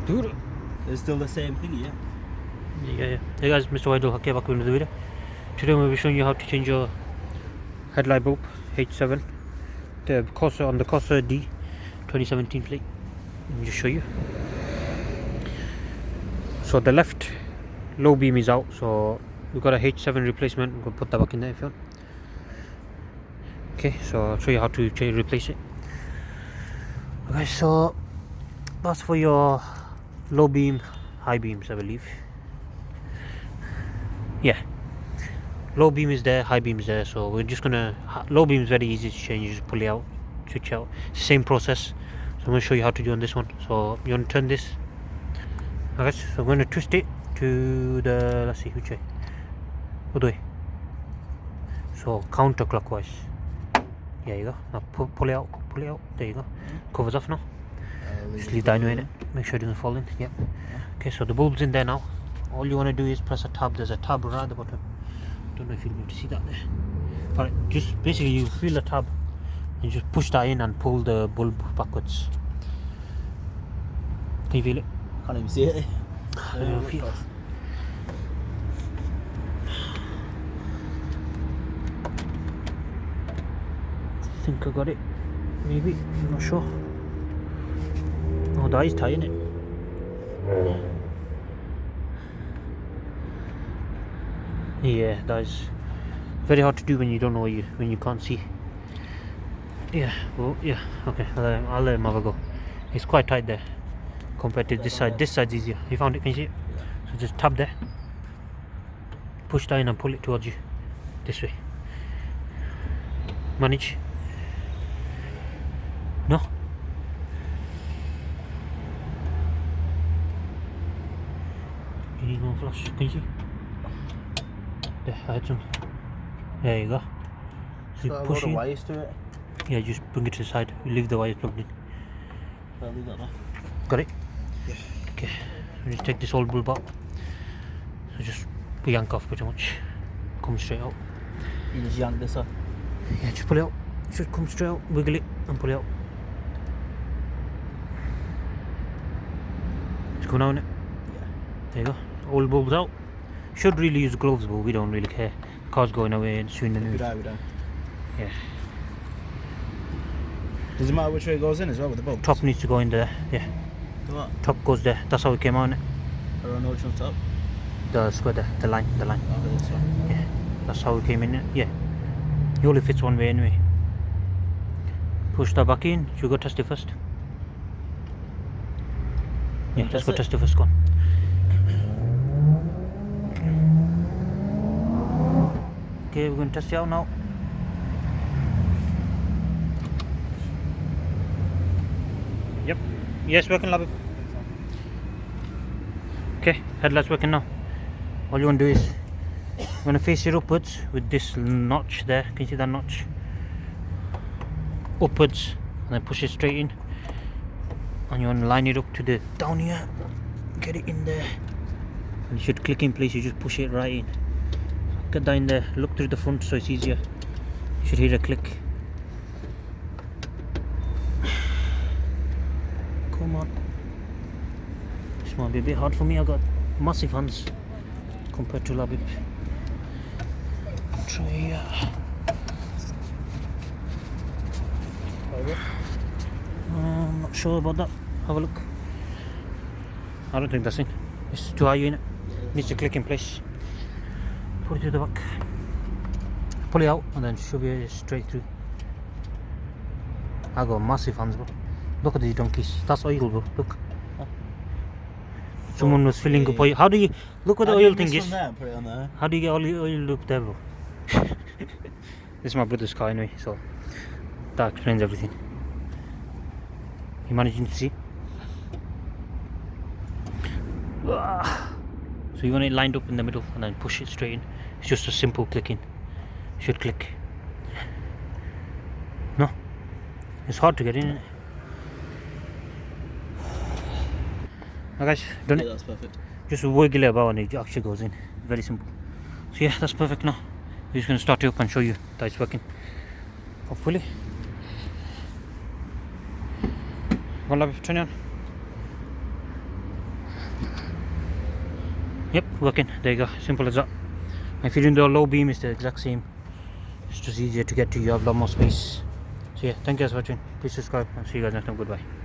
Dude. It's still the same thing, yeah? Yeah. Hey guys, MrWaheedulHaque back with another video. Today I'm going to be showing you how to change your headlight bulb H7, the Corsa on the Corsa D 2017 plate. Let me just show you. So the left low beam is out, so we've got a H7 replacement. I'm going to put that back in there if you want. Okay, so I'll show you how to replace it. Okay, so that's for your low beam, high beams, I believe. Yeah, low beam is there, high beam is there. So we're just gonna, low beam is very easy to change. You just pull it out, switch out, same process. So I'm gonna show you how to do on this one. So you want to turn this. Okay, so I'm gonna twist it to the, let's see which way, other way. So counterclockwise. There you go. Now pull it out, there you go. Covers off now. Just leave that in it, make sure it doesn't fall in. Yep. Okay, so the bulb's in there now. All you want to do is press a tab. There's a tab right at the bottom. Don't know if you'll be able to see that there. Alright, just basically you feel the tab and just push that in and pull the bulb backwards. Can you feel it? Can't even see it. I don't feel. I think I got it. Maybe, I'm not sure. Oh, that is tight, innit? Yeah, that is very hard to do when you don't know when you can't see. Yeah, well, yeah, okay, I'll let him have a go. It's quite tight there compared to this side. This side's easier. You found it? Can you see it? So just tap there, push that in and pull it towards you this way. Manage? No? You need more flash. Can you see? There, I had some. There you go. So you push it. Wires to it. Yeah, just bring it to the side. You leave the wires plugged in. I'll leave that now. Got it? Yeah. Okay. So just take this old bulb out. So just yank off pretty much. Come straight out. You just yank this off? Yeah, just pull it out. Just come straight out, wiggle it and pull it out. It's going out, innit? Yeah. There you go. Old bulb's out. Should really use gloves, but we don't really care. The car's going away and soon anyway. We don't. Yeah. Does it matter which way it goes in as well with the bulb? Top needs to go in there. Yeah. What? Top goes there. That's how it came out, innit? I don't know which one's top. The square there. The line. Oh, this one. Yeah. That's how it came in. Yeah. It only fits one way anyway. Push that back in. Should we go test it first? Yeah, let's go test it first. Go on. Okay, we're going to test it out now. Yep. Yes, working, lobby. Okay, headlight's working now. All you want to do is you're going to face it upwards with this notch there. Can you see that notch? Upwards, and then push it straight in. And you want to line it up to the down here. Get it in there. And it should click in place. You just push it right in. Get that in there. Look through the front so it's easier. You should hear a click. Come on. This might be a bit hard for me. I got massive hands compared to Labib. Try here. I'm not sure about that. Have a look. I don't think that's in. It's too high in it. Needs to click in place. Put it to the back. Pull it out and then shove it straight through. I got massive hands, bro. Look at these donkeys. That's oil, bro. Look. Someone was filling up oil. How do you look what the oil thing is? There, put it on there. How do you get oil up there, bro? This is my brother's car anyway, so that explains everything. You managing to see? So you want it lined up in the middle and then push it straight in. It's just a simple clicking. Should click. No, it's hard to get in, isn't it? Now guys, done it. That's perfect. Just wiggle it about and it actually goes in. Very simple. So yeah, that's perfect now. We're just going to start it up and show you that it's working. Hopefully. One lap, turn it on. Yep, working. There you go. Simple as that. If you're doing the low beam, it's the exact same. It's just easier to get to. You have a lot more space. So yeah, thank you guys for watching. Please subscribe and see you guys next time. Goodbye.